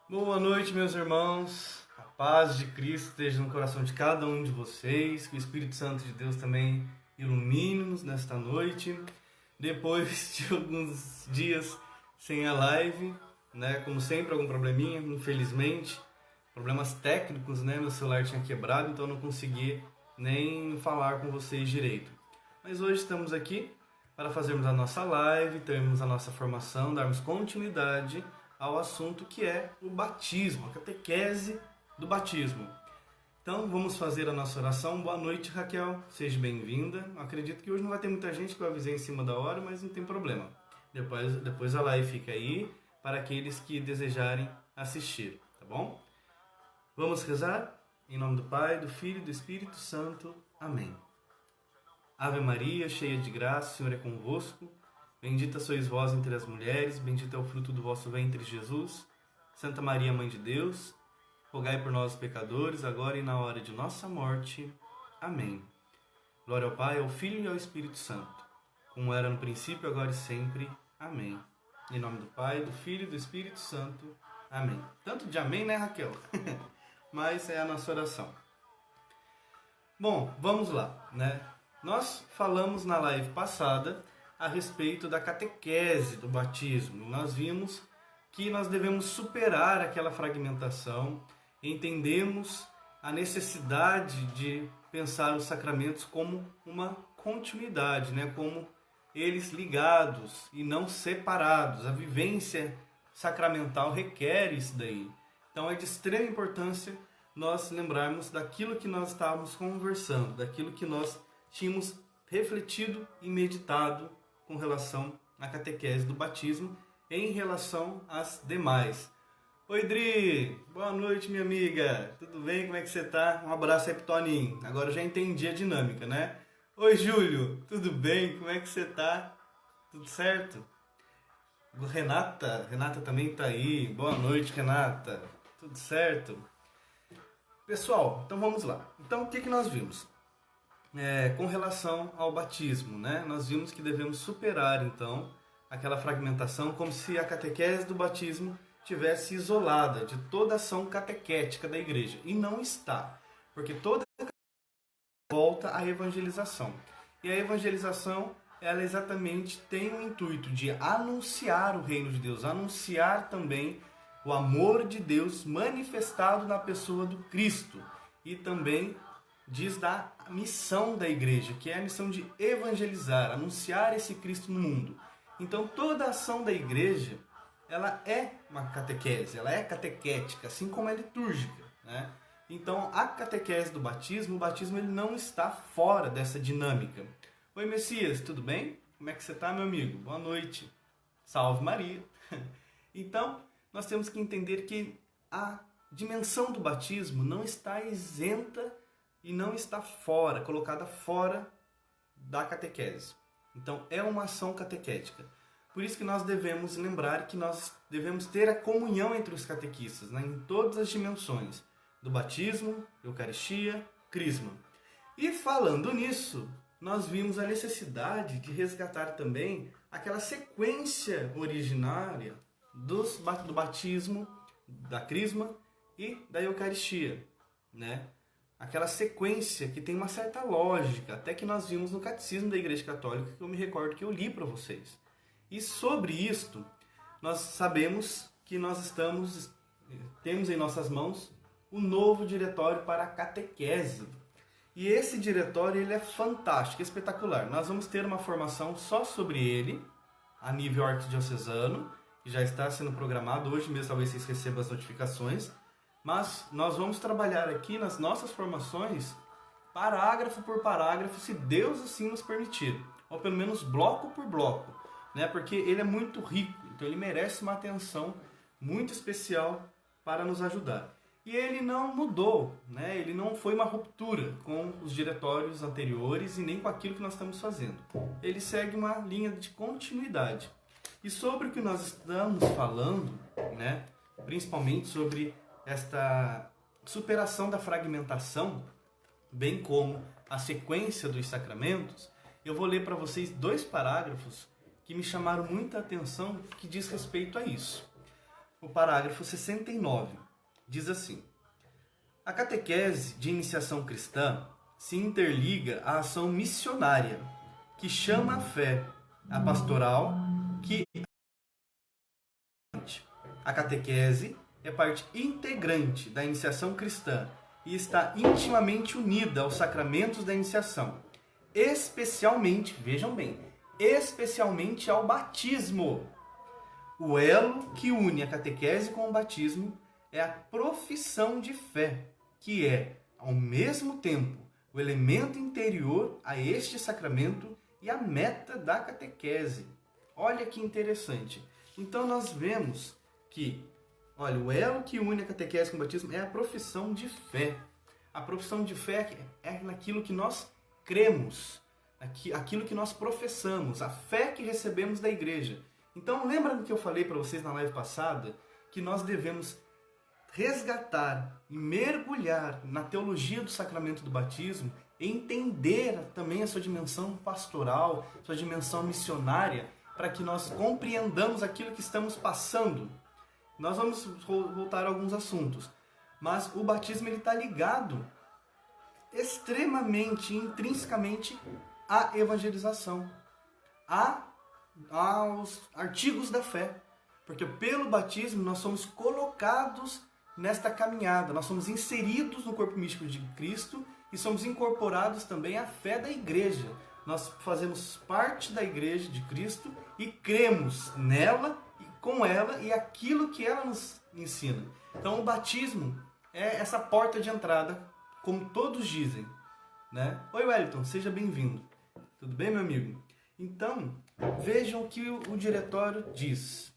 Boa noite, meus irmãos. A paz de Cristo esteja no coração de cada um de vocês. Que o Espírito Santo de Deus também ilumine-nos nesta noite. Depois de alguns dias sem a live, né? Como sempre, algum probleminha, infelizmente. Problemas técnicos, né? Meu celular tinha quebrado, então eu não consegui nem falar com vocês direito. Mas hoje estamos aqui para fazermos a nossa live, termos a nossa formação, darmos continuidade ao assunto que é o batismo, a catequese do batismo. Então vamos fazer a nossa oração. Boa noite, Raquel, seja bem-vinda. Acredito que hoje não vai ter muita gente, que eu avisei em cima da hora, mas não tem problema. Depois a live fica aí para aqueles que desejarem assistir, tá bom? Vamos rezar? Em nome do Pai, do Filho e do Espírito Santo. Amém. Ave Maria, cheia de graça, o Senhor é convosco. Bendita sois vós entre as mulheres, bendito é o fruto do vosso ventre, Jesus. Santa Maria, Mãe de Deus, rogai por nós, pecadores, agora e na hora de nossa morte. Amém. Glória ao Pai, ao Filho e ao Espírito Santo, como era no princípio, agora e sempre. Amém. Em nome do Pai, do Filho e do Espírito Santo. Amém. Tanto de amém, né, Raquel? Mas é a nossa oração. Bom, vamos lá, né? Nós falamos na live passada a respeito da catequese do batismo. Nós vimos que nós devemos superar aquela fragmentação, entendemos a necessidade de pensar os sacramentos como uma continuidade, né? Como eles ligados e não separados. A vivência sacramental requer isso daí. Então é de extrema importância nós lembrarmos daquilo que nós estávamos conversando, daquilo que nós tínhamos refletido e meditado com relação à catequese do batismo em relação às demais. Oi, Dri! Boa noite, minha amiga! Tudo bem? Como é que você tá? Um abraço aí pro Toninho. Agora eu já entendi a dinâmica, né? Oi, Júlio! Tudo bem? Como é que você tá? Tudo certo? Renata também tá aí. Boa noite, Renata. Tudo certo? Pessoal, então vamos lá. Então o que nós vimos? Com relação ao batismo, né? Nós vimos que devemos superar, então, aquela fragmentação, como se a catequese do batismo tivesse isolada de toda a ação catequética da igreja. E não está, porque toda volta à evangelização. E a evangelização, ela exatamente tem o intuito de anunciar o reino de Deus, anunciar também o amor de Deus manifestado na pessoa do Cristo. E também diz da missão da igreja, que é a missão de evangelizar, anunciar esse Cristo no mundo. Então toda a ação da igreja, ela é uma catequese, ela é catequética, assim como é litúrgica, né? Então a catequese do batismo, o batismo ele não está fora dessa dinâmica. Oi, Messias, tudo bem? Como é que você está, meu amigo? Boa noite. Salve Maria. Então nós temos que entender que a dimensão do batismo não está isenta e não está fora, colocada fora da catequese. Então é uma ação catequética. Por isso que nós devemos lembrar que nós devemos ter a comunhão entre os catequistas, né, em todas as dimensões do batismo, Eucaristia, Crisma. E falando nisso, nós vimos a necessidade de resgatar também aquela sequência originária do batismo, da Crisma e da Eucaristia, né? Aquela sequência que tem uma certa lógica, até que nós vimos no Catecismo da Igreja Católica, que eu me recordo que eu li para vocês. E sobre isto, nós sabemos que nós temos em nossas mãos o novo diretório para a catequese. E esse diretório ele é fantástico, espetacular. Nós vamos ter uma formação só sobre ele, a nível arquidiocesano, que já está sendo programado hoje mesmo, talvez vocês recebam as notificações. Mas nós vamos trabalhar aqui nas nossas formações, parágrafo por parágrafo, se Deus assim nos permitir. Ou pelo menos bloco por bloco, né? Porque ele é muito rico, então ele merece uma atenção muito especial para nos ajudar. E ele não mudou, né? Ele não foi uma ruptura com os diretórios anteriores e nem com aquilo que nós estamos fazendo. Ele segue uma linha de continuidade. E sobre o que nós estamos falando, né? Principalmente sobre esta superação da fragmentação, bem como a sequência dos sacramentos, eu vou ler para vocês 2 parágrafos que me chamaram muita atenção que diz respeito a isso. o parágrafo 69. Diz assim: a catequese de iniciação cristã se interliga à ação missionária, que chama a fé, a pastoral, que a catequese é parte integrante da iniciação cristã e está intimamente unida aos sacramentos da iniciação, especialmente, vejam bem, especialmente ao batismo. O elo que une a catequese com o batismo é a profissão de fé, que é, ao mesmo tempo, o elemento interior a este sacramento e a meta da catequese. Olha que interessante. Então nós vemos que, olha, o elo que une a catequese com o batismo é a profissão de fé. A profissão de fé é naquilo que nós cremos, aquilo que nós professamos, a fé que recebemos da igreja. Então lembra do que eu falei para vocês na live passada? Que nós devemos resgatar e mergulhar na teologia do sacramento do batismo, entender também a sua dimensão pastoral, sua dimensão missionária, para que nós compreendamos aquilo que estamos passando. Nós vamos voltar a alguns assuntos, mas o batismo está ligado extremamente, intrinsecamente à evangelização, aos artigos da fé, porque pelo batismo nós somos colocados nesta caminhada, nós somos inseridos no corpo místico de Cristo e somos incorporados também à fé da igreja. Nós fazemos parte da igreja de Cristo e cremos nela, e com ela e aquilo que ela nos ensina. Então o batismo é essa porta de entrada, como todos dizem, né? Oi Wellington, seja bem-vindo. Tudo bem, meu amigo? Então, vejam o que o diretório diz.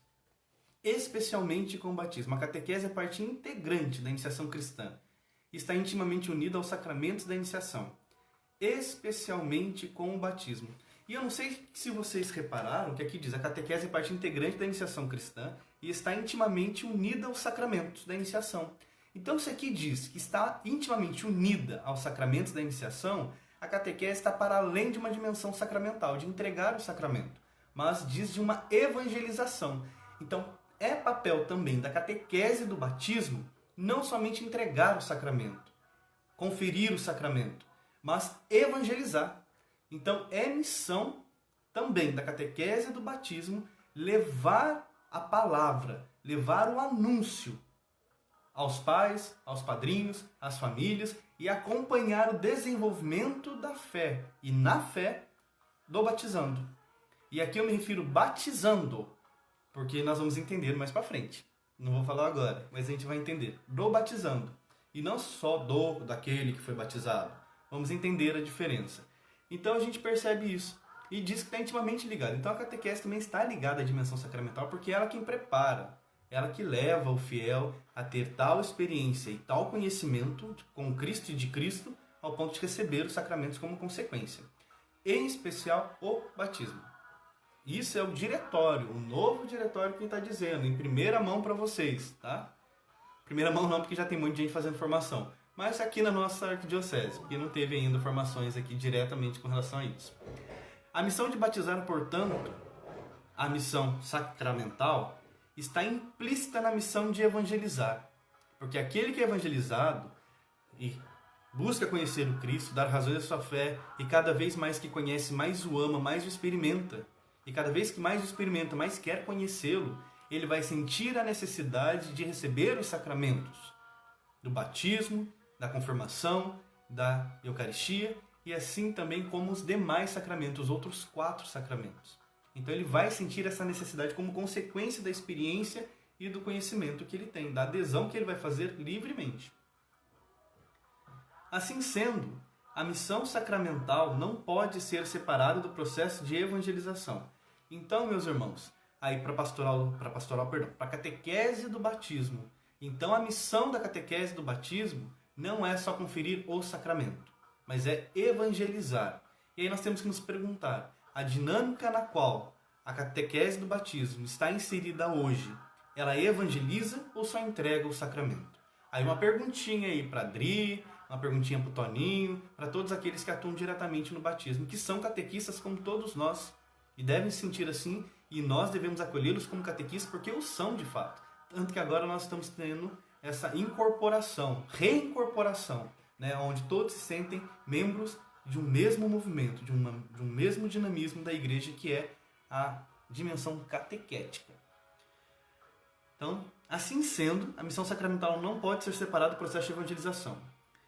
Especialmente com o batismo. A catequese é parte integrante da iniciação cristã. Está intimamente unida aos sacramentos da iniciação. Especialmente com o batismo. E eu não sei se vocês repararam que aqui diz: a catequese é parte integrante da iniciação cristã e está intimamente unida aos sacramentos da iniciação. Então, se aqui diz que está intimamente unida aos sacramentos da iniciação, a catequese está para além de uma dimensão sacramental, de entregar o sacramento, mas diz de uma evangelização. Então, é papel também da catequese do batismo não somente entregar o sacramento, conferir o sacramento, mas evangelizar. Então, é missão também da catequese do batismo levar a palavra, levar o anúncio aos pais, aos padrinhos, às famílias e acompanhar o desenvolvimento da fé e na fé do batizando. E aqui eu me refiro batizando, porque nós vamos entender mais para frente. Não vou falar agora, mas a gente vai entender. Do batizando. E não só daquele que foi batizado. Vamos entender a diferença. Então a gente percebe isso. E diz que está intimamente ligado. Então a catequese também está ligada à dimensão sacramental, porque é ela quem prepara. Ela que leva o fiel a ter tal experiência e tal conhecimento com Cristo e de Cristo, ao ponto de receber os sacramentos como consequência. Em especial, o batismo. Isso é o diretório, o novo diretório que está dizendo, em primeira mão para vocês, tá? Primeira mão não, porque já tem muita gente fazendo formação. Mas aqui na nossa arquidiocese, porque não teve ainda formações aqui diretamente com relação a isso. A missão de batizar, portanto, a missão sacramental, está implícita na missão de evangelizar. Porque aquele que é evangelizado e busca conhecer o Cristo, dar razões à sua fé, e cada vez mais que conhece, mais o ama, mais o experimenta. E cada vez que mais o experimenta, mais quer conhecê-lo, ele vai sentir a necessidade de receber os sacramentos do batismo, da confirmação, da Eucaristia, e assim também como os demais sacramentos, os outros 4 sacramentos. Então ele vai sentir essa necessidade como consequência da experiência e do conhecimento que ele tem, da adesão que ele vai fazer livremente. Assim sendo, a missão sacramental não pode ser separada do processo de evangelização. Então, meus irmãos, aí para a catequese do batismo. Então a missão da catequese do batismo não é só conferir o sacramento, mas é evangelizar. E aí nós temos que nos perguntar: a dinâmica na qual a catequese do batismo está inserida hoje, ela evangeliza ou só entrega o sacramento? Aí uma perguntinha aí para a Adri, uma perguntinha para o Toninho, para todos aqueles que atuam diretamente no batismo, que são catequistas como todos nós, e devem se sentir assim, e nós devemos acolhê-los como catequistas porque o são de fato. Tanto que agora nós estamos tendo essa incorporação, reincorporação, né, onde todos se sentem membros de um mesmo movimento, de um mesmo dinamismo da igreja, que é a dimensão catequética. Então, assim sendo, a missão sacramental não pode ser separada do processo de evangelização.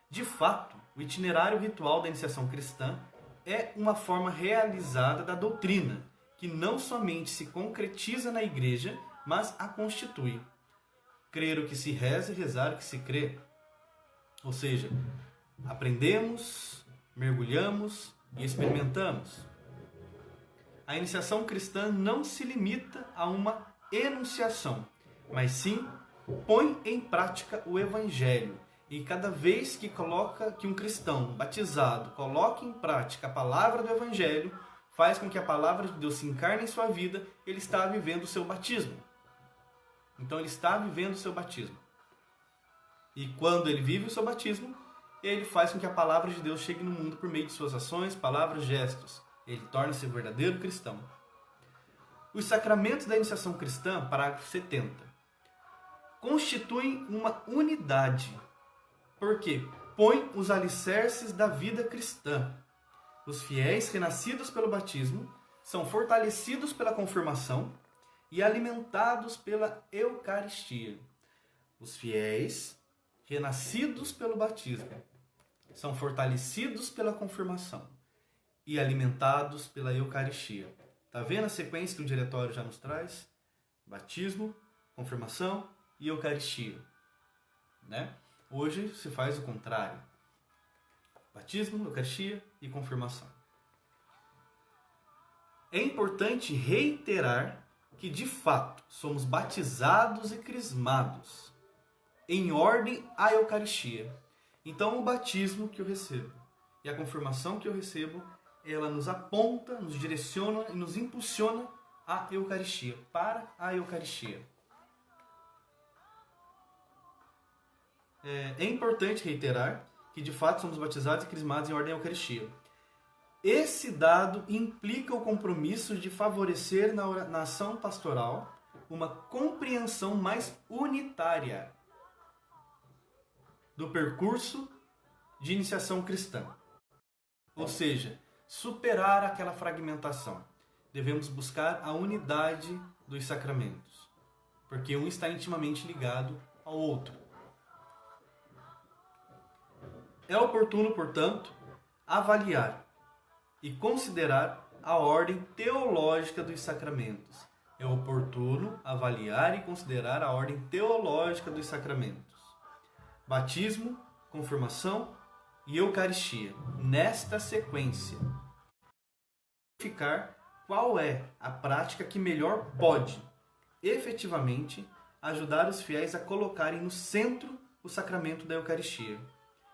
De fato, o itinerário ritual da iniciação cristã é uma forma realizada da doutrina, que não somente se concretiza na igreja, mas a constitui. Crer o que se reza e rezar o que se crê. Ou seja, aprendemos, mergulhamos e experimentamos. A iniciação cristã não se limita a uma enunciação, mas sim põe em prática o evangelho. E cada vez que um cristão batizado coloca em prática a palavra do evangelho, faz com que a palavra de Deus se encarne em sua vida, ele está vivendo o seu batismo. Então ele está vivendo o seu batismo. E quando ele vive o seu batismo, ele faz com que a palavra de Deus chegue no mundo por meio de suas ações, palavras, gestos. Ele torna-se um verdadeiro cristão. Os sacramentos da iniciação cristã, parágrafo 70, constituem uma unidade, porque põem os alicerces da vida cristã. Os fiéis renascidos pelo batismo são fortalecidos pela confirmação e alimentados pela Eucaristia. Os fiéis renascidos pelo batismo são fortalecidos pela confirmação e alimentados pela Eucaristia. Está vendo a sequência que o diretório já nos traz? Batismo, confirmação e Eucaristia. Né? Hoje se faz o contrário. Batismo, Eucaristia e confirmação. É importante reiterar que, de fato, somos batizados e crismados em ordem à Eucaristia. Então, o batismo que eu recebo e a confirmação que eu recebo, ela nos aponta, nos direciona e nos impulsiona à Eucaristia, para a Eucaristia. É importante reiterar que, de fato, somos batizados e crismados em ordem à Eucaristia. Esse dado implica o compromisso de favorecer na ação pastoral uma compreensão mais unitária do percurso de iniciação cristã. Ou seja, superar aquela fragmentação. Devemos buscar a unidade dos sacramentos, porque um está intimamente ligado ao outro. É oportuno, portanto, avaliar e considerar a ordem teológica dos sacramentos. É oportuno avaliar e considerar a ordem teológica dos sacramentos. Batismo, confirmação e Eucaristia. Nesta sequência, verificar qual é a prática que melhor pode, efetivamente, ajudar os fiéis a colocarem no centro o sacramento da Eucaristia,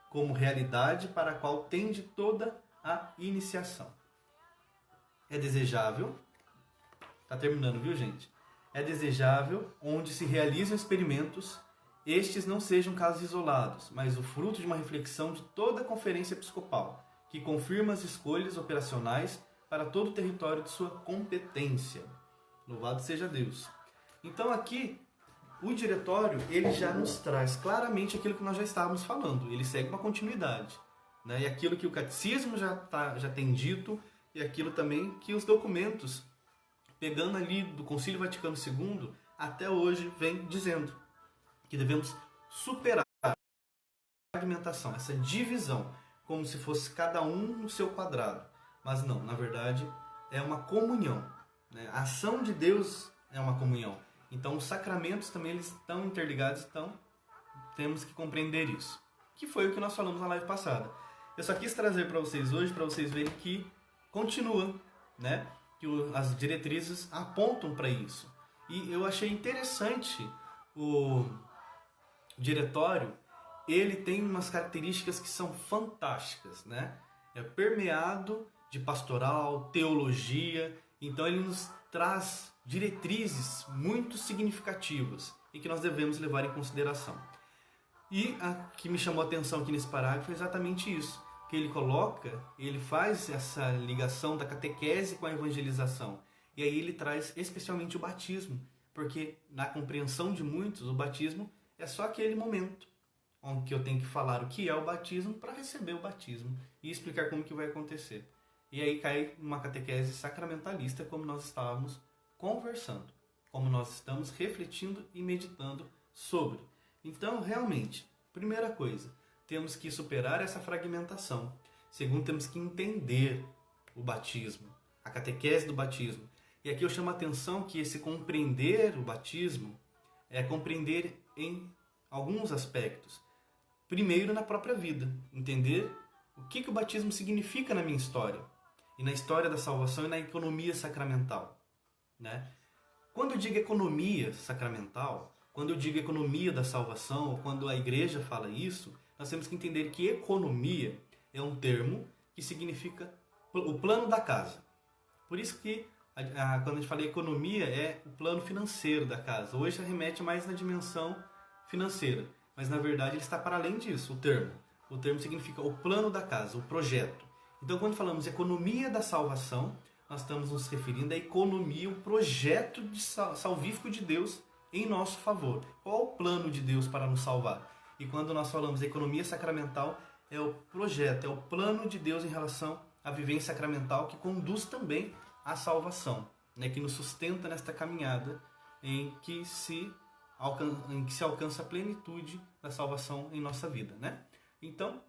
como realidade para a qual tende toda a iniciação. É desejável, está terminando, viu, gente? É desejável, onde se realizam experimentos, estes não sejam casos isolados, mas o fruto de uma reflexão de toda a Conferência Episcopal, que confirma as escolhas operacionais para todo o território de sua competência. Louvado seja Deus. Então aqui, o diretório, ele já nos traz claramente aquilo que nós já estávamos falando. Ele segue uma continuidade, né? E aquilo que o catecismo já tem dito, e aquilo também que os documentos, pegando ali do Concílio Vaticano II, até hoje vem dizendo que devemos superar a fragmentação, essa divisão, como se fosse cada um no seu quadrado. Mas não, na verdade, é uma comunhão, né? A ação de Deus é uma comunhão. Então, os sacramentos também eles estão interligados, então temos que compreender isso. Que foi o que nós falamos na live passada. Eu só quis trazer para vocês hoje, para vocês verem que continua, né? Que as diretrizes apontam para isso. E eu achei interessante o diretório, ele tem umas características que são fantásticas, né? É permeado de pastoral, teologia, então ele nos traz diretrizes muito significativas e que nós devemos levar em consideração. E a que me chamou a atenção aqui nesse parágrafo é exatamente isso, que ele faz essa ligação da catequese com a evangelização. E aí ele traz especialmente o batismo, Porque na compreensão de muitos, o batismo é só aquele momento onde eu tenho que falar o que é o batismo para receber o batismo e explicar como que vai acontecer. E aí cai uma catequese sacramentalista, como nós estávamos conversando, como nós estamos refletindo e meditando sobre. Então, realmente, primeira coisa, temos que superar essa fragmentação. Segundo, temos que entender o batismo, a catequese do batismo. E aqui eu chamo a atenção que esse compreender o batismo é compreender em alguns aspectos. Primeiro, na própria vida, entender o que o batismo significa na minha história, e na história da salvação e na economia sacramental, né? Quando eu digo economia sacramental, quando eu digo economia da salvação, ou quando a igreja fala isso, nós temos que entender que economia é um termo que significa o plano da casa. Por isso que quando a gente fala economia, é o plano financeiro da casa. Hoje remete mais na dimensão financeira, mas na verdade ele está para além disso, o termo. O termo significa o plano da casa, o projeto. Então, quando falamos economia da salvação, nós estamos nos referindo à economia, o projeto salvífico de Deus em nosso favor. Qual o plano de Deus para nos salvar? E quando nós falamos economia sacramental, é o projeto, é o plano de Deus em relação à vivência sacramental que conduz também à salvação, né? Que nos sustenta nesta caminhada em que se alcança a plenitude da salvação em nossa vida, né? Então,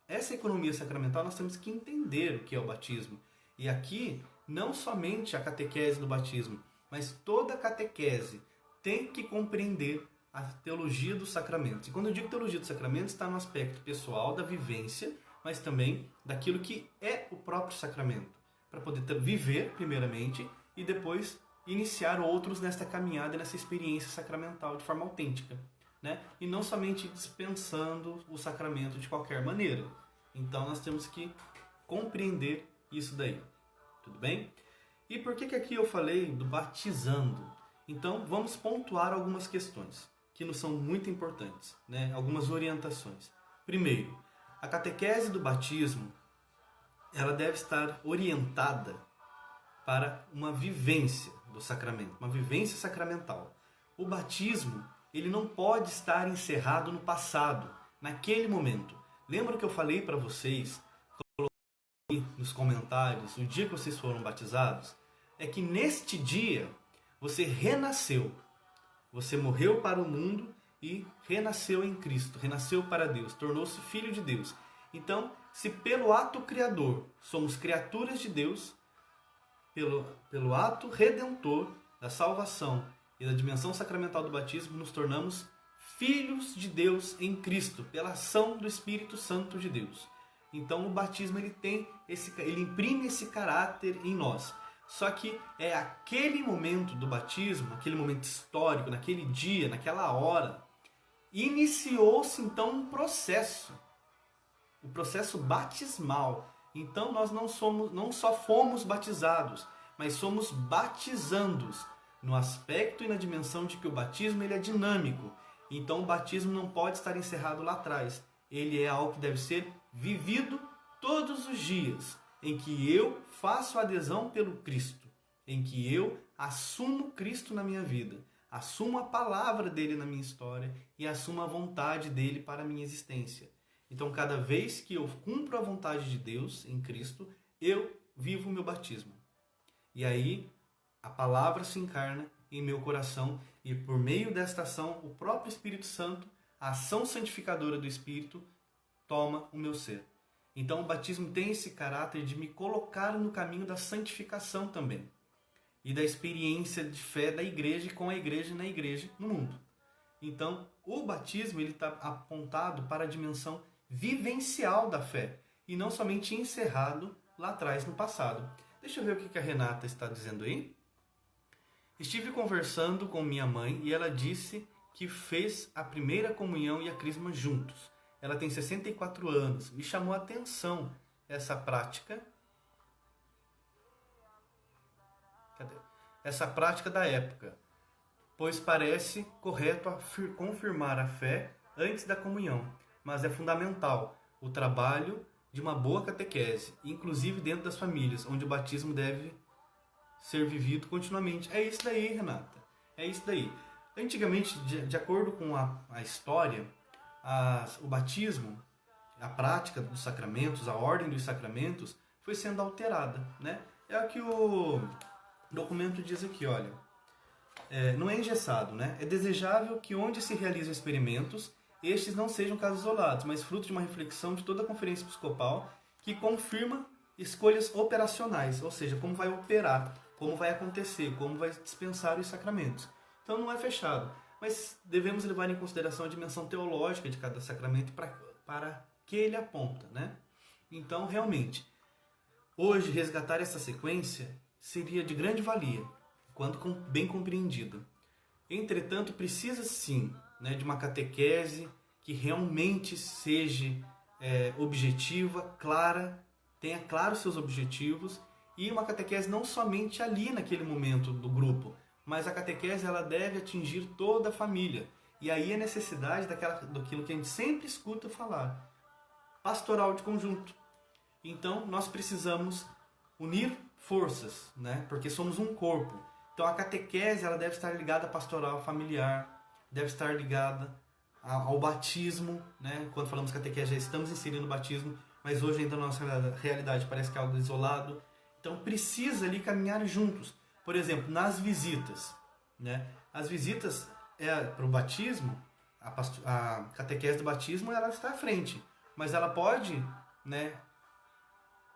essa economia sacramental nós temos que entender o que é o batismo. E aqui, não somente a catequese do batismo, mas toda a catequese tem que compreender a teologia dos sacramentos. E quando eu digo teologia dos sacramentos, está no aspecto pessoal da vivência, mas também daquilo que é o próprio sacramento, para poder viver primeiramente e depois iniciar outros nesta caminhada, nessa experiência sacramental de forma autêntica, né? E não somente dispensando o sacramento de qualquer maneira. Então nós temos que compreender isso daí, tudo bem? E por que aqui eu falei do batizando? Então vamos pontuar algumas questões que nos são muito importantes, né? Algumas orientações. Primeiro, a catequese do batismo, ela deve estar orientada para uma vivência do sacramento, uma vivência sacramental. O batismo, ele não pode estar encerrado no passado, naquele momento. Lembra que eu falei para vocês, coloquei nos comentários, o dia que vocês foram batizados? É que neste dia você renasceu. Você morreu para o mundo e renasceu em Cristo, renasceu para Deus, tornou-se filho de Deus. Então, se pelo ato criador somos criaturas de Deus, pelo ato redentor da salvação e da dimensão sacramental do batismo, nos tornamos filhos de Deus em Cristo, pela ação do Espírito Santo de Deus. Então o batismo ele imprime esse caráter em nós. Só que é aquele momento do batismo, aquele momento histórico, naquele dia, naquela hora, iniciou-se então um processo, o processo batismal. Então nós não só fomos batizados, mas somos batizandos, no aspecto e na dimensão de que o batismo ele é dinâmico. Então o batismo não pode estar encerrado lá atrás. Ele é algo que deve ser vivido todos os dias, em que eu faço adesão pelo Cristo, em que eu assumo Cristo na minha vida, assumo a palavra dele na minha história e assumo a vontade dele para a minha existência. Então, cada vez que eu cumpro a vontade de Deus em Cristo, eu vivo o meu batismo. E aí, a palavra se encarna em meu coração e por meio desta ação, o próprio Espírito Santo, a ação santificadora do Espírito, toma o meu ser. Então, o batismo tem esse caráter de me colocar no caminho da santificação também. E da experiência de fé da igreja com a igreja na igreja no mundo. Então, o batismo está apontado para a dimensão vivencial da fé e não somente encerrado lá atrás no passado. Deixa eu ver o que a Renata está dizendo aí. Estive conversando com minha mãe e ela disse que fez a primeira comunhão e a crisma juntos. Ela tem 64 anos. Me chamou a atenção essa prática. Cadê? Essa prática da época, pois parece correto confirmar a fé antes da comunhão, mas é fundamental o trabalho de uma boa catequese, inclusive dentro das famílias, onde o batismo deve ser vivido continuamente. É isso daí, Renata. É isso daí. Antigamente, de acordo com a história, o batismo, a prática dos sacramentos, a ordem dos sacramentos, foi sendo alterada, né? É o que o documento diz aqui, olha. Não é engessado, né? É desejável que onde se realizam experimentos, estes não sejam casos isolados, mas fruto de uma reflexão de toda a Conferência Episcopal que confirma escolhas operacionais, ou seja, como vai operar, como vai acontecer, como vai dispensar os sacramentos. Então não é fechado, mas devemos levar em consideração a dimensão teológica de cada sacramento para que ele aponta, né? Então, realmente, hoje resgatar essa sequência seria de grande valia, quando bem compreendida. Entretanto, precisa sim, né, de uma catequese que realmente seja objetiva, clara, tenha claros seus objetivos, e uma catequese não somente ali naquele momento do grupo, mas a catequese ela deve atingir toda a família. E aí a necessidade daquilo que a gente sempre escuta falar, pastoral de conjunto. Então nós precisamos unir forças, né? Porque somos um corpo. Então a catequese ela deve estar ligada à pastoral familiar, deve estar ligada ao batismo, né? Quando falamos catequese já estamos inserindo o batismo, mas hoje ainda na nossa realidade parece que é algo isolado. Então precisa ali caminhar juntos. Por exemplo, nas visitas, né? As visitas para o batismo, a catequese do batismo ela está à frente, mas ela pode, né,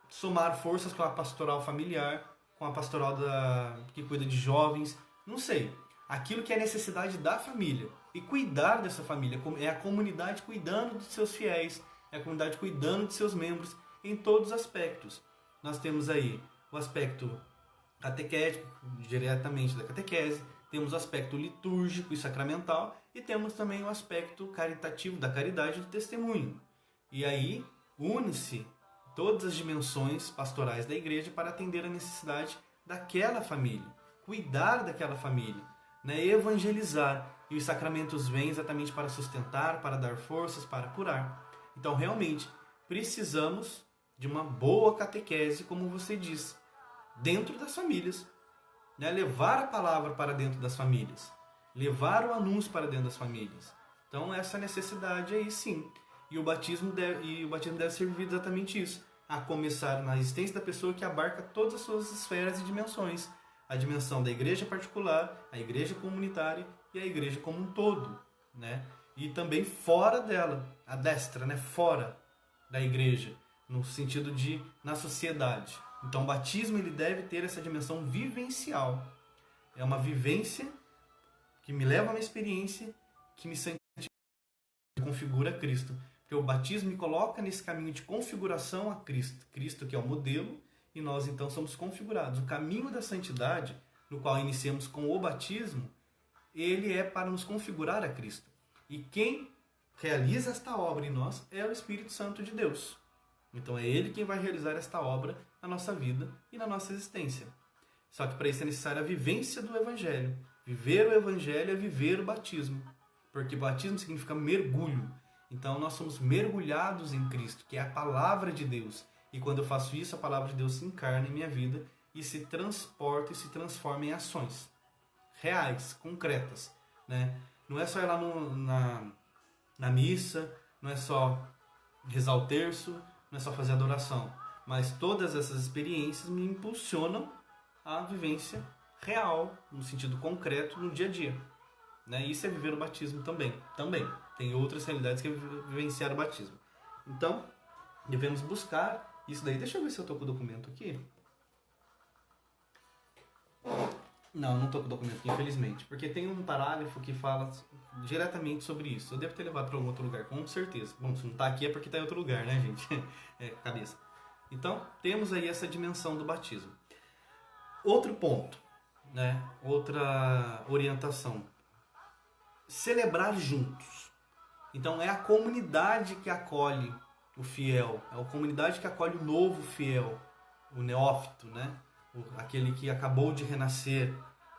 somar forças com a pastoral familiar, com a pastoral que cuida de jovens, não sei. Aquilo que é necessidade da família. E cuidar dessa família. É a comunidade cuidando de seus fiéis, é a comunidade cuidando de seus membros em todos os aspectos. Nós temos aí o aspecto catequético, diretamente da catequese, temos o aspecto litúrgico e sacramental, e temos também o aspecto caritativo, da caridade e do testemunho. E aí une-se todas as dimensões pastorais da igreja para atender a necessidade daquela família, cuidar daquela família, né? Evangelizar. E os sacramentos vêm exatamente para sustentar, para dar forças, para curar. Então, realmente, precisamos de uma boa catequese, como você disse, dentro das famílias. Né? Levar a palavra para dentro das famílias. Levar o anúncio para dentro das famílias. Então, essa necessidade aí sim. E o batismo deve servir exatamente isso. A começar na existência da pessoa que abarca todas as suas esferas e dimensões. A dimensão da igreja particular, a igreja comunitária e a igreja como um todo. Né? E também fora dela, a destra, né? Fora da igreja, no sentido de na sociedade. Então o batismo ele deve ter essa dimensão vivencial. É uma vivência que me leva a uma experiência que me santifica, configura Cristo. Porque o batismo me coloca nesse caminho de configuração a Cristo. Cristo que é o modelo e nós então somos configurados. O caminho da santidade, no qual iniciamos com o batismo, ele é para nos configurar a Cristo. E quem realiza esta obra em nós é o Espírito Santo de Deus. Então é Ele quem vai realizar esta obra na nossa vida e na nossa existência. Só que para isso é necessária a vivência do Evangelho. Viver o Evangelho é viver o batismo. Porque batismo significa mergulho. Então nós somos mergulhados em Cristo, que é a palavra de Deus. E quando eu faço isso, a palavra de Deus se encarna em minha vida e se transporta e se transforma em ações reais, concretas. Né? Não é só ir lá na missa, não é só rezar o terço, não é só fazer adoração. Mas todas essas experiências me impulsionam à vivência real, no sentido concreto, no dia a dia. Né? Isso é viver o batismo também. Tem outras realidades que é vivenciar o batismo. Então, devemos buscar isso daí. Deixa eu ver se eu estou com o documento aqui. Não estou com o documento aqui, infelizmente. Porque tem um parágrafo que fala diretamente sobre isso. Eu devo ter levado para algum outro lugar, com certeza. Bom, se não está aqui é porque está em outro lugar, né, gente? Cabeça. Então, temos aí essa dimensão do batismo. Outro ponto, né? Outra orientação. Celebrar juntos. Então, é a comunidade que acolhe o fiel. É a comunidade que acolhe o novo fiel, o neófito, né? Aquele que acabou de renascer.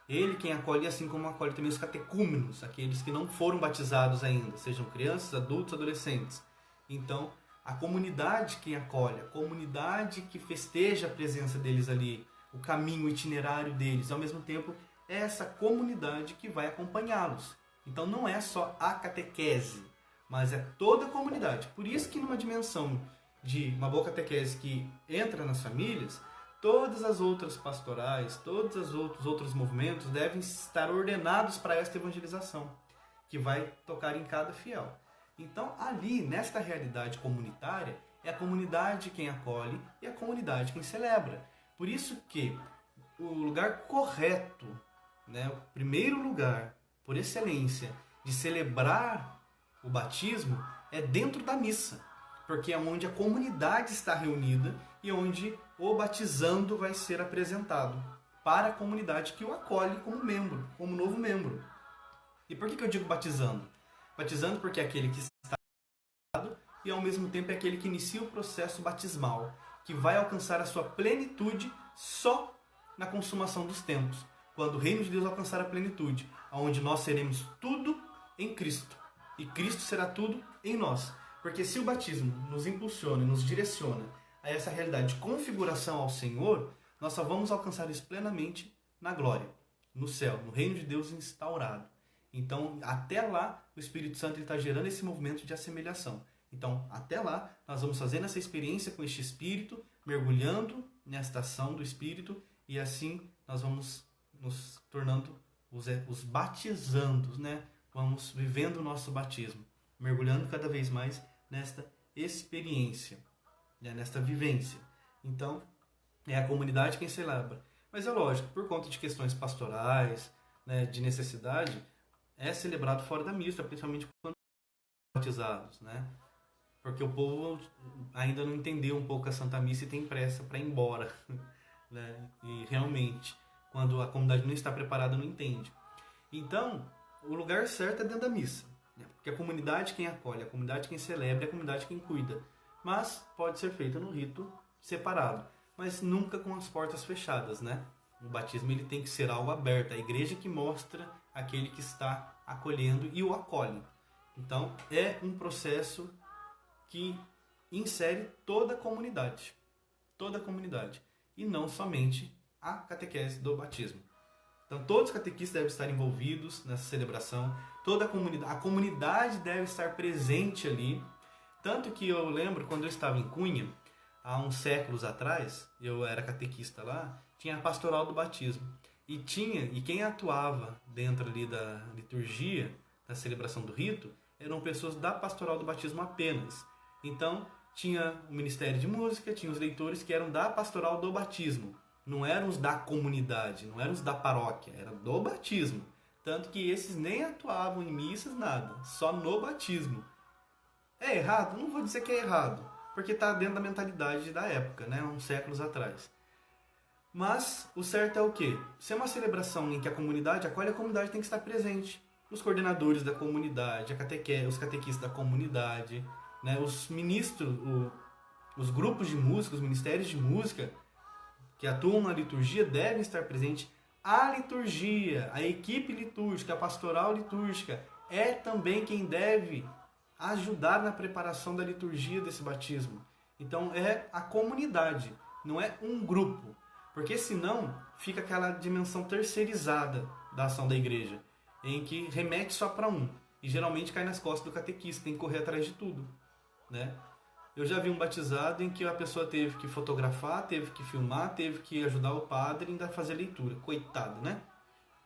Ele quem acolhe, assim como acolhe também os catecúmenos, aqueles que não foram batizados ainda, sejam crianças, adultos, adolescentes. Então, a comunidade quem acolhe, a comunidade que festeja a presença deles ali, o caminho, o itinerário deles, ao mesmo tempo é essa comunidade que vai acompanhá-los. Então não é só a catequese, mas é toda a comunidade. Por isso que numa dimensão de uma boa catequese que entra nas famílias, todas as outras pastorais, todos os outros movimentos devem estar ordenados para esta evangelização, que vai tocar em cada fiel. Então ali, nesta realidade comunitária, é a comunidade quem acolhe e a comunidade quem celebra. Por isso que o lugar correto, né, o primeiro lugar, por excelência, de celebrar o batismo é dentro da missa, porque é onde a comunidade está reunida e onde o batizando vai ser apresentado para a comunidade que o acolhe como membro, como novo membro. E por que eu digo batizando? Batizando porque é aquele que está e ao mesmo tempo é aquele que inicia o processo batismal, que vai alcançar a sua plenitude só na consumação dos tempos, quando o reino de Deus alcançar a plenitude, onde nós seremos tudo em Cristo, e Cristo será tudo em nós. Porque se o batismo nos impulsiona e nos direciona a essa realidade de configuração ao Senhor, nós só vamos alcançar isso plenamente na glória, no céu, no reino de Deus instaurado. Então, até lá, o Espírito Santo está gerando esse movimento de assemelhação. Então, até lá, nós vamos fazendo essa experiência com este Espírito, mergulhando nesta ação do Espírito, e assim nós vamos nos tornando os batizandos, né? Vamos vivendo o nosso batismo, mergulhando cada vez mais nesta experiência, né? Nesta vivência. Então, é a comunidade quem celebra. Mas é lógico, por conta de questões pastorais, né, de necessidade, é celebrado fora da missa, principalmente quando batizados, né? Porque o povo ainda não entendeu um pouco a Santa Missa e tem pressa para ir embora, né? E realmente, quando a comunidade não está preparada, não entende. Então, o lugar certo é dentro da missa, né? Porque a comunidade quem acolhe, a comunidade quem celebra, a comunidade quem cuida. Mas pode ser feito no rito separado, mas nunca com as portas fechadas, né? O batismo ele tem que ser algo aberto, a igreja que mostra aquele que está acolhendo e o acolhe. Então, é um processo que insere toda a comunidade, e não somente a catequese do batismo. Então, todos os catequistas devem estar envolvidos nessa celebração, toda a comunidade deve estar presente ali. Tanto que eu lembro, quando eu estava em Cunha, há uns séculos atrás, eu era catequista lá, tinha a pastoral do batismo. E quem atuava dentro ali da liturgia, da celebração do rito, eram pessoas da pastoral do batismo apenas. Então, tinha o Ministério de Música, tinha os leitores que eram da pastoral do batismo. Não eram os da comunidade, não eram os da paróquia, eram do batismo. Tanto que esses nem atuavam em missas, nada, só no batismo. É errado? Não vou dizer que é errado, porque está dentro da mentalidade da época, né? Uns séculos atrás. Mas o certo é o quê? Se é uma celebração em que a comunidade acolhe, a comunidade tem que estar presente. Os coordenadores da comunidade, os catequistas da comunidade, né? Os ministros, os grupos de música, os ministérios de música que atuam na liturgia devem estar presentes. A liturgia, a equipe litúrgica, a pastoral litúrgica é também quem deve ajudar na preparação da liturgia desse batismo. Então é a comunidade, não é um grupo. Porque senão fica aquela dimensão terceirizada da ação da igreja, em que remete só para um. E geralmente cai nas costas do catequista, tem que correr atrás de tudo, né? Eu já vi um batizado em que a pessoa teve que fotografar, teve que filmar, teve que ajudar o padre e ainda fazer leitura. Coitado, né?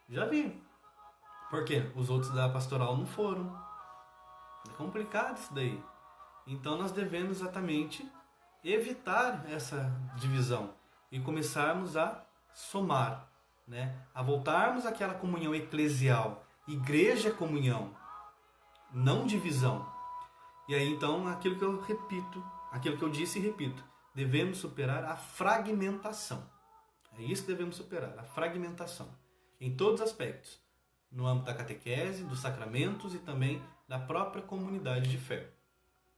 Já vi. Por quê? Os outros da pastoral não foram. É complicado isso daí. Então nós devemos exatamente evitar essa divisão e começarmos a somar, né? A voltarmos àquela comunhão eclesial. Igreja é comunhão, não divisão. E aí então aquilo que eu repito, aquilo que eu disse e repito, devemos superar a fragmentação. É isso que devemos superar, a fragmentação. Em todos os aspectos. No âmbito da catequese, dos sacramentos e também da própria comunidade de fé.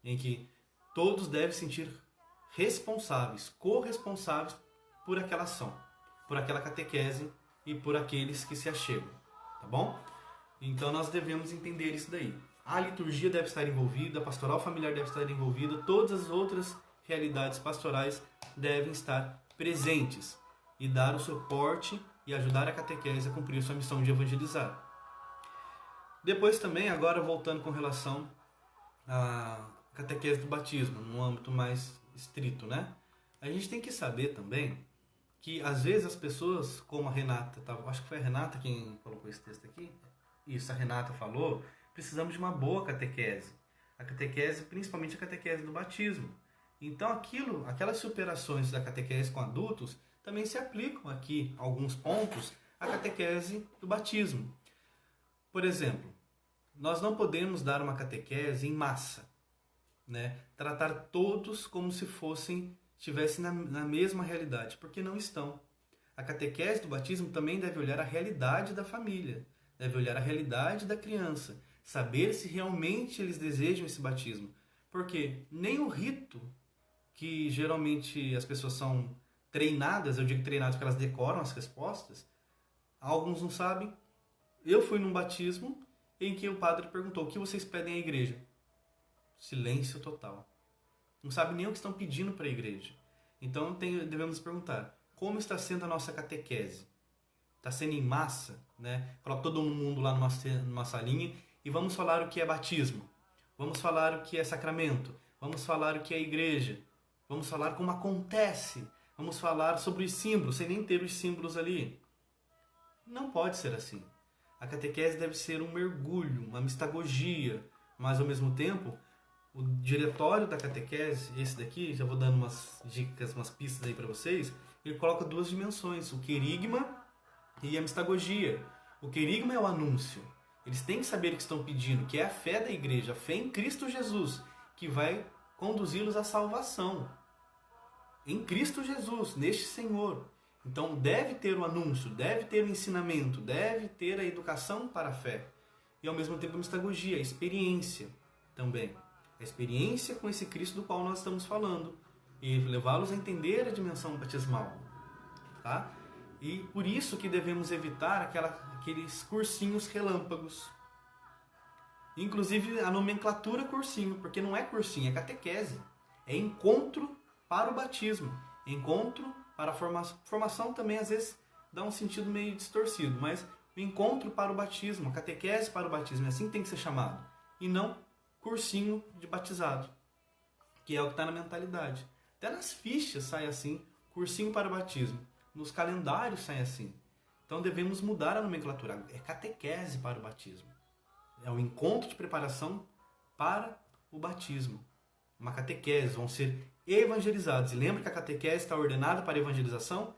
Em que todos devem se sentir responsáveis, corresponsáveis por aquela ação, por aquela catequese e por aqueles que se achegam. Tá bom? Então nós devemos entender isso daí. A liturgia deve estar envolvida, a pastoral familiar deve estar envolvida, todas as outras realidades pastorais devem estar presentes e dar o suporte e ajudar a catequese a cumprir sua missão de evangelizar. Depois também, agora voltando com relação à catequese do batismo, num âmbito mais estrito, né? A gente tem que saber também que às vezes as pessoas, como a Renata, acho que foi a Renata quem colocou esse texto aqui, isso a Renata falou, precisamos de uma boa catequese. A catequese, principalmente a catequese do batismo. Então aquelas superações da catequese com adultos também se aplicam aqui, alguns pontos, à catequese do batismo. Por exemplo, nós não podemos dar uma catequese em massa, né? Tratar todos como se estivessem na mesma realidade, porque não estão. A catequese do batismo também deve olhar a realidade da família, deve olhar a realidade da criança, saber se realmente eles desejam esse batismo. Porque nem o rito, que geralmente as pessoas são treinadas, eu digo treinadas porque elas decoram as respostas, alguns não sabem. Eu fui num batismo em que o padre perguntou: o que vocês pedem à igreja? Silêncio total. Não sabe nem o que estão pedindo para a igreja. Então devemos perguntar: como está sendo a nossa catequese? Está sendo em massa, né? Coloca todo mundo lá numa salinha e vamos falar o que é batismo. Vamos falar o que é sacramento. Vamos falar o que é igreja. Vamos falar como acontece. Vamos falar sobre os símbolos, sem nem ter os símbolos ali. Não pode ser assim. A catequese deve ser um mergulho, uma mistagogia, mas ao mesmo tempo, o diretório da catequese, esse daqui, já vou dando umas dicas, umas pistas aí para vocês, ele coloca duas dimensões, o querigma e a mistagogia. O querigma é o anúncio. Eles têm que saber o que estão pedindo, que é a fé da igreja, a fé em Cristo Jesus, que vai conduzi-los à salvação. Em Cristo Jesus, neste Senhor. Então deve ter o anúncio, deve ter o ensinamento, deve ter a educação para a fé. E ao mesmo tempo a mistagogia, a experiência também. A experiência com esse Cristo do qual nós estamos falando. E levá-los a entender a dimensão batismal. Tá? E por isso que devemos evitar aqueles cursinhos relâmpagos. Inclusive a nomenclatura cursinho, porque não é cursinho, é catequese. É encontro para o batismo. Encontro para a formação também às vezes dá um sentido meio distorcido, mas o encontro para o batismo, a catequese para o batismo, é assim que tem que ser chamado. E não cursinho de batizado, que é o que está na mentalidade. Até nas fichas sai assim, cursinho para o batismo. Nos calendários sai assim. Então devemos mudar a nomenclatura. É catequese para o batismo. É o encontro de preparação para o batismo. Uma catequese, vão ser evangelizados. E lembra que a catequese está ordenada para evangelização?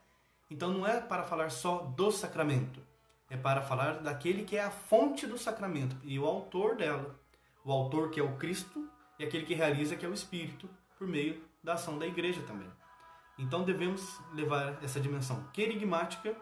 Então não é para falar só do sacramento. É para falar daquele que é a fonte do sacramento e o autor dela. O autor que é o Cristo e aquele que realiza que é o Espírito por meio da ação da igreja também. Então devemos levar essa dimensão querigmática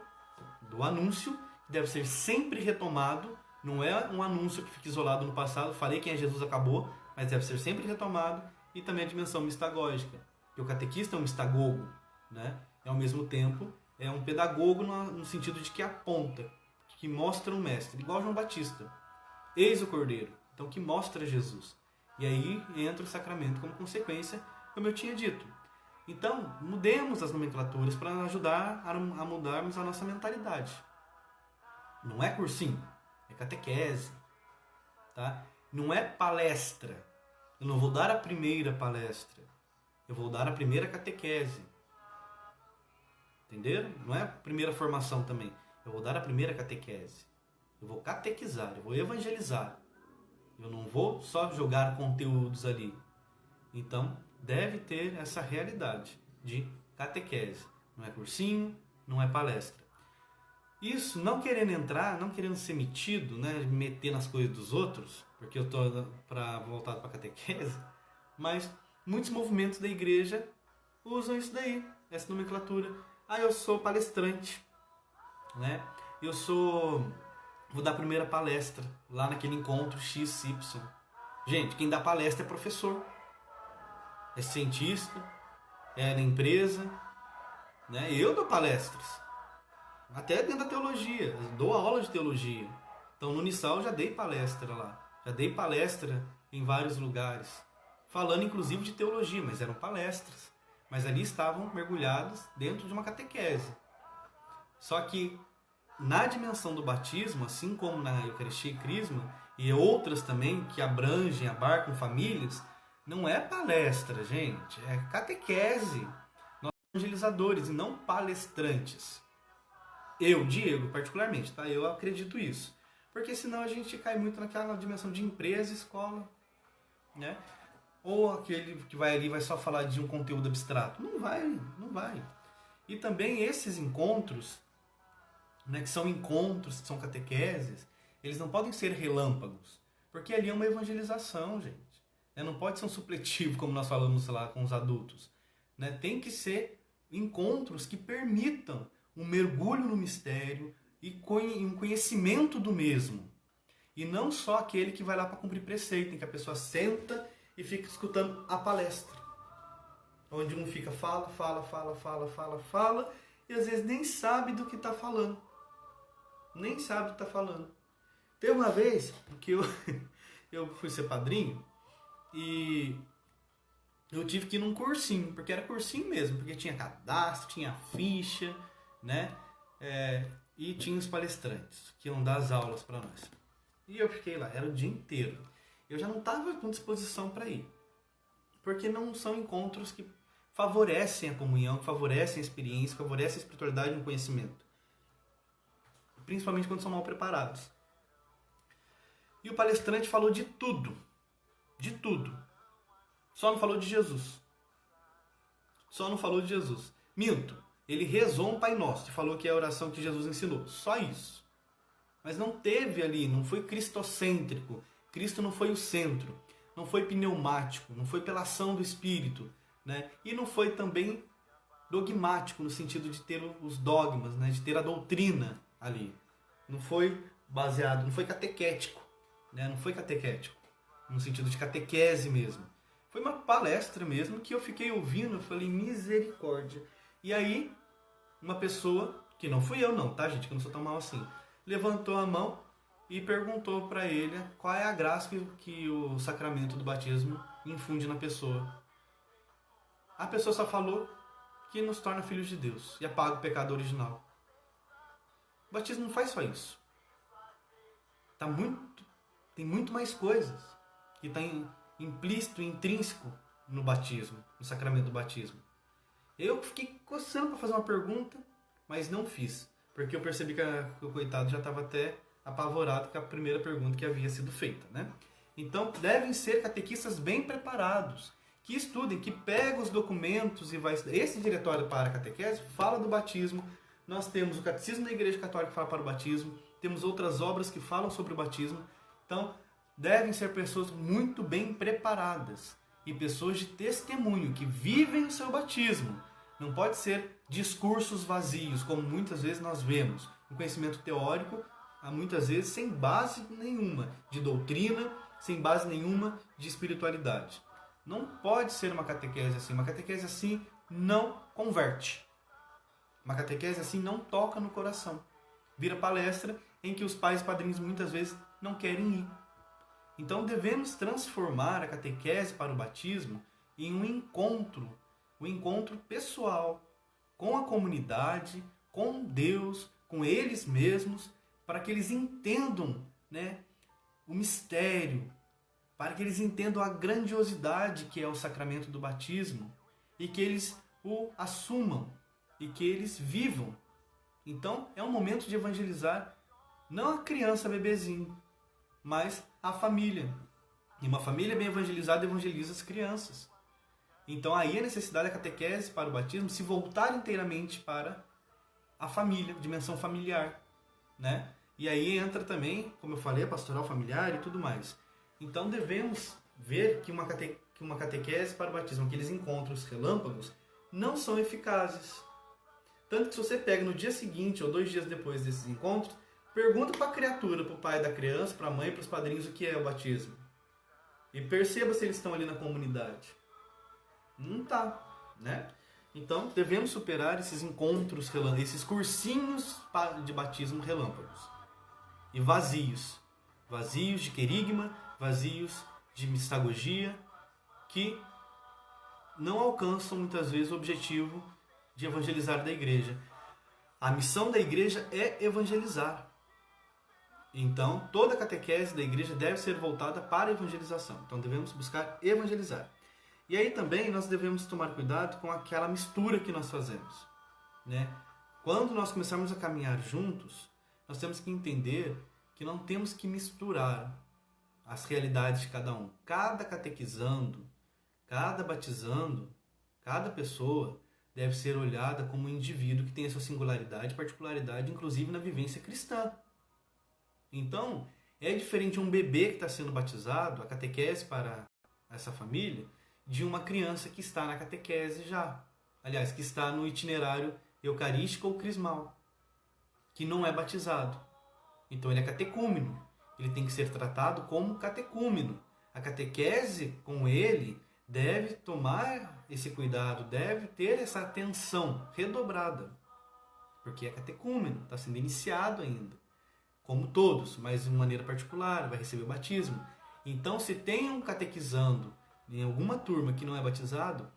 do anúncio, que deve ser sempre retomado. Não é um anúncio que fica isolado no passado, falei quem é Jesus, acabou, mas deve ser sempre retomado. E também a dimensão mistagógica, que o catequista é um mistagogo, né? E ao mesmo tempo é um pedagogo no sentido de que aponta, que mostra o mestre, igual João Batista. Eis o Cordeiro, então que mostra Jesus. E aí entra o sacramento como consequência, como eu tinha dito. Então, mudemos as nomenclaturas para ajudar a mudarmos a nossa mentalidade. Não é cursinho, é catequese, tá? Não é palestra. Eu não vou dar a primeira palestra. Eu vou dar a primeira catequese. Entenderam? Não é a primeira formação também. Eu vou dar a primeira catequese. Eu vou catequizar, eu vou evangelizar. Eu não vou só jogar conteúdos ali. Então, deve ter essa realidade de catequese. Não é cursinho, não é palestra. Isso não querendo entrar, não querendo ser metido, né, meter nas coisas dos outros, porque eu estou voltado para a catequese, mas muitos movimentos da igreja usam isso daí, essa nomenclatura. Ah, eu sou palestrante, né? Vou dar a primeira palestra lá naquele encontro XY. Gente, quem dá palestra é professor, é cientista, é na empresa, né? Eu dou palestras. Até dentro da teologia, eu dou aula de teologia. Então no Unisal eu já dei palestra lá. Já dei palestra em vários lugares. Falando inclusive de teologia, mas eram palestras. Mas ali estavam mergulhados dentro de uma catequese. Só que na dimensão do batismo, assim como na Eucaristia e Crisma, e outras também que abrangem, abarcam famílias, não é palestra, gente, é catequese. Nós somos evangelizadores e não palestrantes. Eu, Diego, particularmente, tá? Eu acredito isso. Porque senão a gente cai muito naquela dimensão de empresa e escola, né? Ou aquele que vai ali vai só falar de um conteúdo abstrato. Não vai, não vai. E também esses encontros, né, que são encontros, que são catequeses, eles não podem ser relâmpagos. Porque ali é uma evangelização, gente. Não pode ser um supletivo, como nós falamos lá com os adultos. Né? Tem que ser encontros que permitam um mergulho no mistério e um conhecimento do mesmo. E não só aquele que vai lá para cumprir preceito, em que a pessoa senta e fica escutando a palestra. Onde um fica fala, e às vezes nem sabe do que está falando. Nem sabe do que está falando. Teve uma vez que eu fui ser padrinho e eu tive que ir num cursinho, porque era cursinho mesmo, porque tinha cadastro, tinha ficha, né? E tinha os palestrantes que iam dar as aulas para nós. E eu fiquei lá, era o dia inteiro. Eu já não estava com disposição para ir, porque não são encontros que favorecem a comunhão, que favorecem a experiência, que favorecem a espiritualidade e o conhecimento. Principalmente quando são mal preparados. E o palestrante falou de tudo. De tudo. Só não falou de Jesus. Só não falou de Jesus. Minto. Ele rezou um Pai Nosso e falou que é a oração que Jesus ensinou. Só isso. Mas não teve ali, não foi cristocêntrico. Cristo não foi o centro. Não foi pneumático. Não foi pela ação do Espírito. Né? E não foi também dogmático, no sentido de ter os dogmas, né? De ter a doutrina ali. Não foi baseado, não foi catequético. Né? Não foi catequético. No sentido de catequese mesmo. Foi uma palestra mesmo que eu fiquei ouvindo, eu falei, misericórdia. E aí, uma pessoa, que não fui eu não, tá gente, que eu não sou tão mal assim, levantou a mão e perguntou para ele qual é a graça que o sacramento do batismo infunde na pessoa. A pessoa só falou que nos torna filhos de Deus e apaga o pecado original. O batismo não faz só isso. Tem muito mais coisas que está implícito, intrínseco no batismo, no sacramento do batismo. Eu fiquei coçando para fazer uma pergunta, mas não fiz, porque eu percebi que o coitado já estava até apavorado com a primeira pergunta que havia sido feita, né? Então, devem ser catequistas bem preparados, que estudem, que peguem os documentos e vai estudar. Esse diretório para a catequese fala do batismo. Nós temos o Catecismo da Igreja Católica que fala para o batismo, temos outras obras que falam sobre o batismo. Então, devem ser pessoas muito bem preparadas e pessoas de testemunho, que vivem o seu batismo. Não pode ser discursos vazios, como muitas vezes nós vemos. Um conhecimento teórico, muitas vezes sem base nenhuma de doutrina, sem base nenhuma de espiritualidade. Não pode ser uma catequese assim. Uma catequese assim não converte. Uma catequese assim não toca no coração. Vira palestra em que os pais e padrinhos muitas vezes não querem ir. Então devemos transformar a catequese para o batismo em um encontro pessoal com a comunidade, com Deus, com eles mesmos, para que eles entendam, né, o mistério, para que eles entendam a grandiosidade que é o sacramento do batismo e que eles o assumam e que eles vivam. Então é um momento de evangelizar não a criança bebezinho, mas a família. E uma família bem evangelizada evangeliza as crianças. Então aí a necessidade da catequese para o batismo se voltar inteiramente para a família, a dimensão familiar, né? E aí entra também, como eu falei, a pastoral familiar e tudo mais. Então devemos ver que uma catequese para o batismo, aqueles encontros relâmpagos, não são eficazes. Tanto que se você pega no dia seguinte ou 2 dias depois desses encontros, pergunta para a criatura, para o pai da criança, para a mãe, para os padrinhos o que é o batismo. E perceba se eles estão ali na comunidade. Não está, né? Então devemos superar esses encontros relâmpagos, esses cursinhos de batismo relâmpagos. E vazios. Vazios de querigma, vazios de mistagogia, que não alcançam muitas vezes o objetivo de evangelizar da igreja. A missão da igreja é evangelizar. Então, toda a catequese da igreja deve ser voltada para a evangelização. Então, devemos buscar evangelizar. E aí também nós devemos tomar cuidado com aquela mistura que nós fazemos, né? Quando nós começarmos a caminhar juntos, nós temos que entender que não temos que misturar as realidades de cada um. Cada catequizando, cada batizando, cada pessoa deve ser olhada como um indivíduo que tem a sua singularidade e particularidade, inclusive na vivência cristã. Então, é diferente um bebê que está sendo batizado, a catequese para essa família, de uma criança que está na catequese já. Aliás, que está no itinerário eucarístico ou crismal, que não é batizado. Então, ele é catecúmeno. Ele tem que ser tratado como catecúmeno. A catequese com ele deve tomar esse cuidado, deve ter essa atenção redobrada. Porque é catecúmeno, está sendo iniciado ainda. Como todos, mas de maneira particular, vai receber o batismo. Então, se tem um catequizando em alguma turma que não é batizado,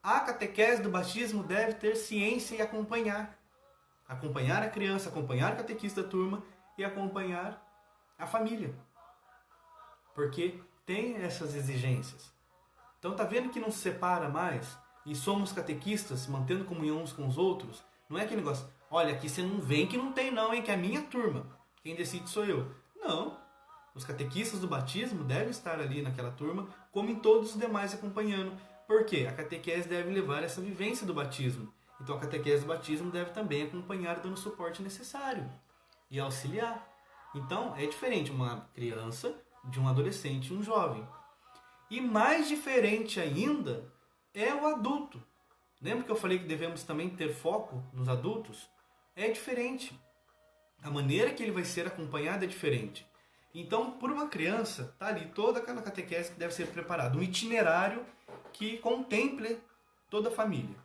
a catequese do batismo deve ter ciência e acompanhar. Acompanhar a criança, acompanhar o catequista da turma e acompanhar a família. Porque tem essas exigências. Então, tá vendo que não se separa mais? E somos catequistas, mantendo comunhão uns com os outros? Não é aquele negócio, olha, aqui você não vem que não tem não, hein, que é a minha turma. Quem decide sou eu. Não. Os catequistas do batismo devem estar ali naquela turma, como em todos os demais acompanhando. Por quê? A catequese deve levar essa vivência do batismo. Então a catequese do batismo deve também acompanhar, dando o suporte necessário e auxiliar. Então é diferente uma criança de um adolescente e um jovem. E mais diferente ainda é o adulto. Lembra que eu falei que devemos também ter foco nos adultos? É diferente. A maneira que ele vai ser acompanhado é diferente. Então, por uma criança, está ali toda aquela catequese que deve ser preparada. Um itinerário que contemple toda a família.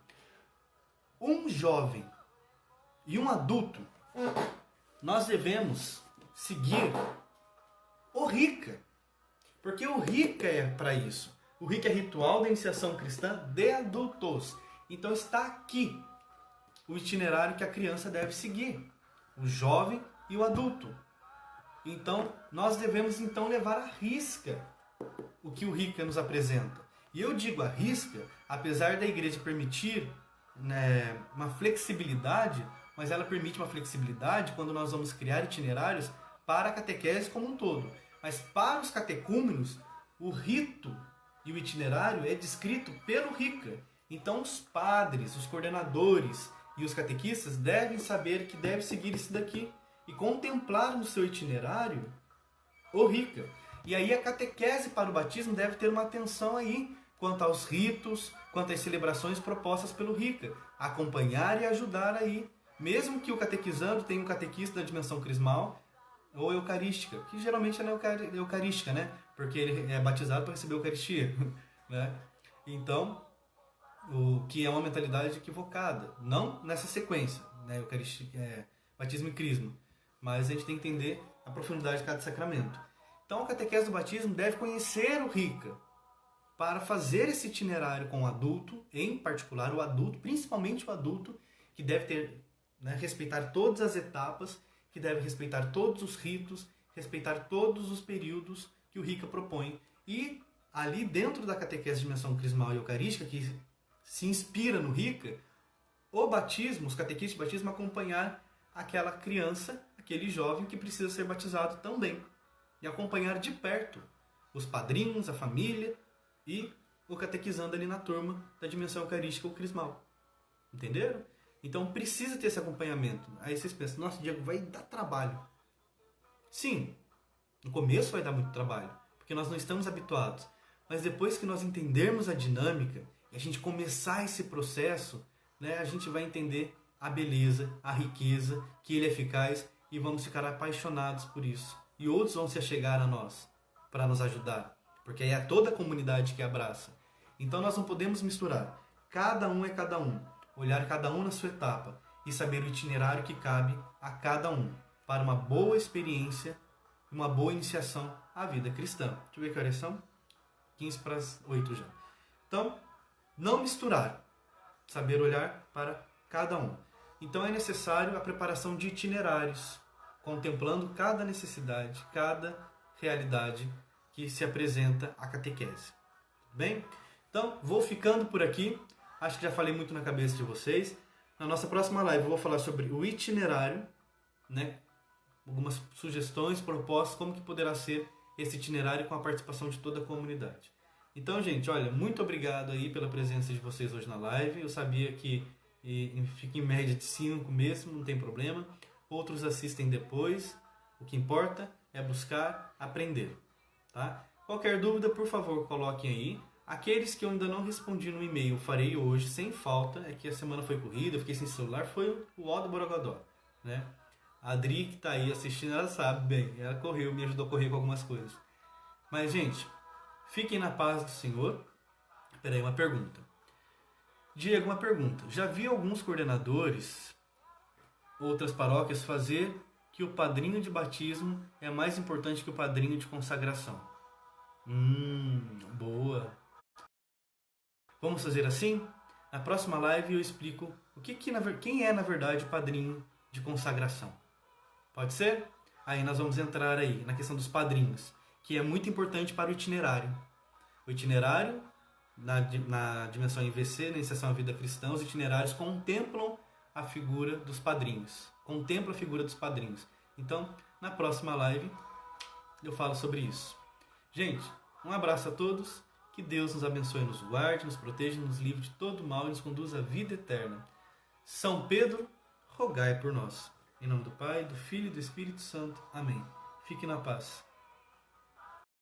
Um jovem e um adulto, nós devemos seguir o RICA. Porque o RICA é para isso. O RICA é Ritual da Iniciação Cristã de Adultos. Então está aqui o itinerário que a criança deve seguir. O jovem e o adulto. Então, nós devemos então levar à risca o que o RICA nos apresenta. E eu digo à risca, apesar da igreja permitir, né, uma flexibilidade, mas ela permite uma flexibilidade quando nós vamos criar itinerários para a catequese como um todo. Mas para os catecúmenos, o rito e o itinerário é descrito pelo RICA. Então, os padres, os coordenadores e os catequistas devem saber que deve seguir isso daqui e contemplar no seu itinerário o RICA. E aí a catequese para o batismo deve ter uma atenção aí quanto aos ritos, quanto às celebrações propostas pelo RICA. Acompanhar e ajudar aí. Mesmo que o catequizando tenha um catequista da dimensão crismal ou eucarística, que geralmente é eucarística, né? Porque ele é batizado para receber a Eucaristia, né? Então, o que é uma mentalidade equivocada, não nessa sequência, né? Eucaristia, batismo e crisma, mas a gente tem que entender a profundidade de cada sacramento. Então, a catequese do batismo deve conhecer o RICA para fazer esse itinerário com o adulto, em particular o adulto, principalmente o adulto, que deve ter, né, respeitar todas as etapas, que deve respeitar todos os ritos, respeitar todos os períodos que o RICA propõe. E ali dentro da catequese de dimensão crismal e eucarística, que se inspira no RICA, o batismo, os catequistas de batismo acompanhar aquela criança, aquele jovem que precisa ser batizado também. E acompanhar de perto os padrinhos, a família e o catequizando ali na turma da dimensão eucarística ou crismal. Entenderam? Então precisa ter esse acompanhamento. Aí vocês pensam, nossa, Diego, vai dar trabalho. Sim, no começo vai dar muito trabalho, porque nós não estamos habituados. Mas depois que nós entendermos a dinâmica e a gente começar esse processo, né, a gente vai entender a beleza, a riqueza, que ele é eficaz e vamos ficar apaixonados por isso. E outros vão se achegar a nós para nos ajudar, porque aí é toda a comunidade que abraça. Então nós não podemos misturar. Cada um é cada um. Olhar cada um na sua etapa e saber o itinerário que cabe a cada um para uma boa experiência, uma boa iniciação à vida cristã. Deixa eu ver que horas são? 15 para as 8 já. Então, não misturar. Saber olhar para cada um. Então é necessário a preparação de itinerários, contemplando cada necessidade, cada realidade que se apresenta à catequese. Bem? Então, vou ficando por aqui. Acho que já falei muito na cabeça de vocês. Na nossa próxima live eu vou falar sobre o itinerário, né? Algumas sugestões, propostas, como que poderá ser esse itinerário com a participação de toda a comunidade. Então, gente, olha, muito obrigado aí pela presença de vocês hoje na live. Eu sabia que fica em média de 5 mesmo, não tem problema. Outros assistem depois. O que importa é buscar aprender, tá? Qualquer dúvida, por favor, coloquem aí. Aqueles que eu ainda não respondi no e-mail, farei hoje, sem falta. É que a semana foi corrida, eu fiquei sem celular. Foi o Ó do Borogodó, né? A Adri, que está aí assistindo, ela sabe bem. Ela correu, me ajudou a correr com algumas coisas. Mas, gente, fiquem na paz do Senhor. Peraí, uma pergunta. Diego, uma pergunta. Já vi alguns coordenadores, outras paróquias, fazer que o padrinho de batismo é mais importante que o padrinho de consagração. Boa. Vamos fazer assim? Na próxima live eu explico quem é na verdade o padrinho de consagração. Pode ser? Aí nós vamos entrar aí na questão dos padrinhos, que é muito importante para o itinerário. O itinerário, na dimensão IVC, na iniciação à vida cristã, os itinerários contemplam a figura dos padrinhos. Contempla a figura dos padrinhos. Então, na próxima live eu falo sobre isso. Gente, um abraço a todos. Que Deus nos abençoe, nos guarde, nos proteja, nos livre de todo mal e nos conduza à vida eterna. São Pedro, rogai por nós. Em nome do Pai, do Filho e do Espírito Santo. Amém. Fique na paz.